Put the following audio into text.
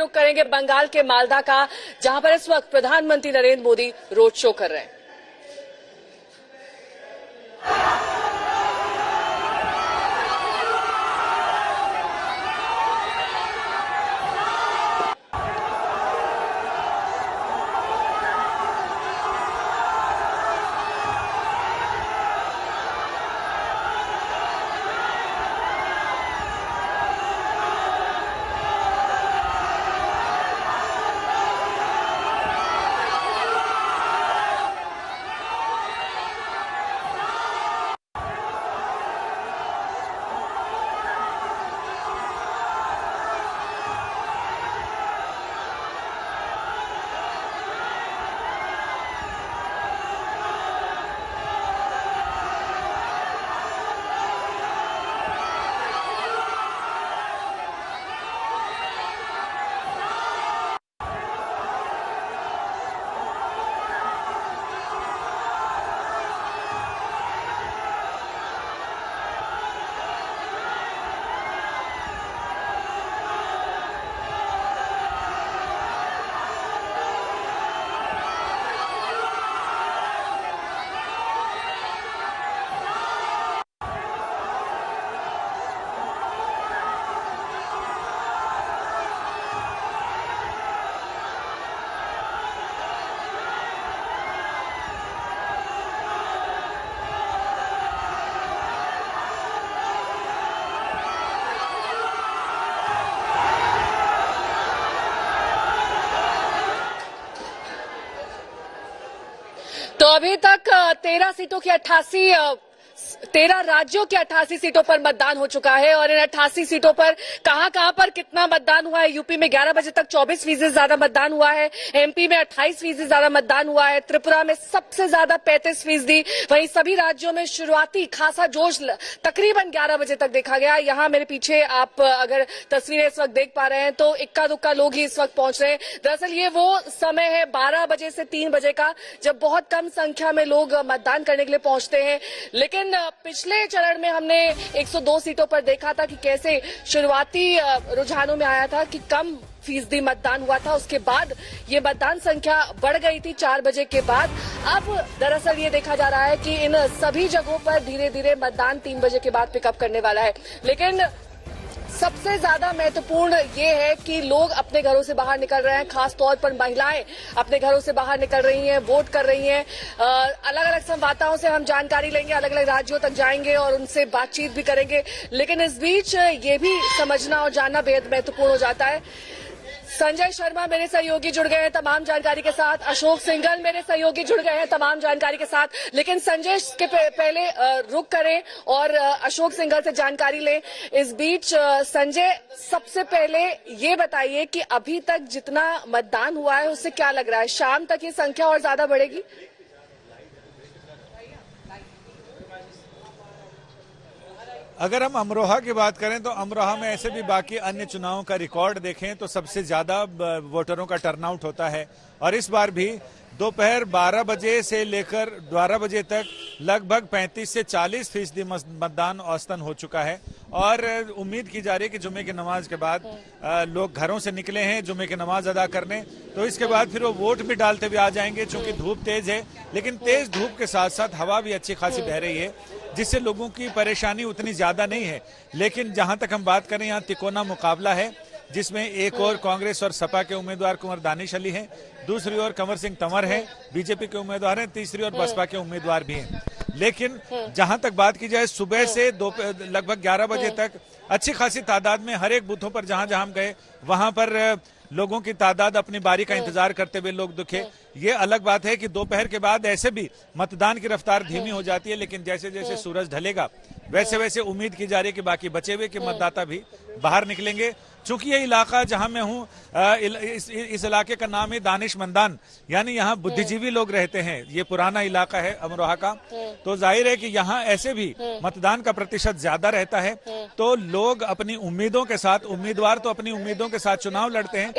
रुख करेंगे बंगाल के मालदा का, जहां पर इस वक्त प्रधानमंत्री नरेंद्र मोदी रोड शो कर रहे हैं। तो अभी तक 13 सीटों की 13 राज्यों की 88 सीटों पर मतदान हो चुका है और इन 88 सीटों पर कहां पर कितना मतदान हुआ है। यूपी में 11 बजे तक 24% ज्यादा मतदान हुआ है, एमपी में 28% ज्यादा मतदान हुआ है, त्रिपुरा में सबसे ज्यादा 35%। वहीं सभी राज्यों में शुरुआती खासा जोश तकरीबन 11 बजे तक देखा गया। यहां मेरे पीछे आप अगर तस्वीरें इस वक्त देख पा रहे हैं तो इक्का दुक्का लोग ही इस वक्त पहुंच रहे हैं। दरअसल ये वो समय है 12 बजे से 3 बजे का, जब बहुत कम संख्या में लोग मतदान करने के लिए पहुंचते हैं। लेकिन पिछले चरण में हमने 102 सीटों पर देखा था कि कैसे शुरुआती रुझानों में आया था कि कम फीसदी मतदान हुआ था, उसके बाद ये मतदान संख्या बढ़ गई थी 4 बजे के बाद। अब दरअसल ये देखा जा रहा है कि इन सभी जगहों पर धीरे धीरे मतदान 3 बजे के बाद पिकअप करने वाला है। लेकिन सबसे ज्यादा महत्वपूर्ण ये है कि लोग अपने घरों से बाहर निकल रहे हैं, खासतौर पर महिलाएं अपने घरों से बाहर निकल रही हैं, वोट कर रही हैं। अलग अलग संवाददाताओं से हम जानकारी लेंगे, अलग अलग राज्यों तक जाएंगे और उनसे बातचीत भी करेंगे। लेकिन इस बीच ये भी समझना और जानना बेहद महत्वपूर्ण हो जाता है। संजय शर्मा मेरे सहयोगी जुड़ गए हैं तमाम जानकारी के साथ, अशोक सिंघल मेरे सहयोगी जुड़ गए हैं तमाम जानकारी के साथ। लेकिन संजय के पहले रुक करें और अशोक सिंघल से जानकारी लें। इस बीच संजय, सबसे पहले ये बताइए कि अभी तक जितना मतदान हुआ है उससे क्या लग रहा है, शाम तक ये संख्या और ज्यादा बढ़ेगी? अगर हम अमरोहा की बात करें तो अमरोहा में ऐसे भी बाकी अन्य चुनावों का रिकॉर्ड देखें तो सबसे ज्यादा वोटरों का टर्नआउट होता है और इस बार भी दोपहर 12 बजे से लेकर 12 बजे तक लगभग 35 से 40% मतदान औसतन हो चुका है और उम्मीद की जा रही है कि जुमे की नमाज के बाद लोग घरों से निकले हैं जुमे की नमाज अदा करने, तो इसके बाद फिर वो वोट भी डालते हुए आ जाएंगे। चूंकि धूप तेज है लेकिन तेज धूप के साथ साथ हवा भी अच्छी खासी बह रही है जिससे लोगों की परेशानी उतनी ज्यादा नहीं है। लेकिन जहां तक हम बात करें यहाँ तिकोना मुकाबला है जिसमें एक और कांग्रेस और सपा के उम्मीदवार कुंवर दानिश अली हैं, दूसरी ओर कंवर सिंह तंवर हैं, बीजेपी के उम्मीदवार हैं, तीसरी ओर बसपा के उम्मीदवार भी हैं। लेकिन जहां तक बात की जाए सुबह से लगभग 11 बजे तक अच्छी खासी तादाद में हर एक बूथों पर जहां जहां हम गए वहां पर लोगों की तादाद अपनी बारी का इंतजार करते हुए लोग दिखे। ये अलग बात है कि दोपहर के बाद ऐसे भी मतदान की रफ्तार धीमी हो जाती है, लेकिन जैसे जैसे सूरज ढलेगा वैसे वैसे उम्मीद की जा रही है कि बाकी बचे हुए के मतदाता भी बाहर निकलेंगे। चूंकि ये इलाका जहां मैं हूं इस इलाके का नाम है दानिश मंदान, यानी यहाँ बुद्धिजीवी लोग रहते हैं। ये पुराना इलाका है अमरोहा का, तो जाहिर है कि यहाँ ऐसे भी मतदान का प्रतिशत ज्यादा रहता है। तो लोग अपनी उम्मीदों के साथ, उम्मीदवार तो अपनी उम्मीदों के साथ चुनाव लड़ते हैं।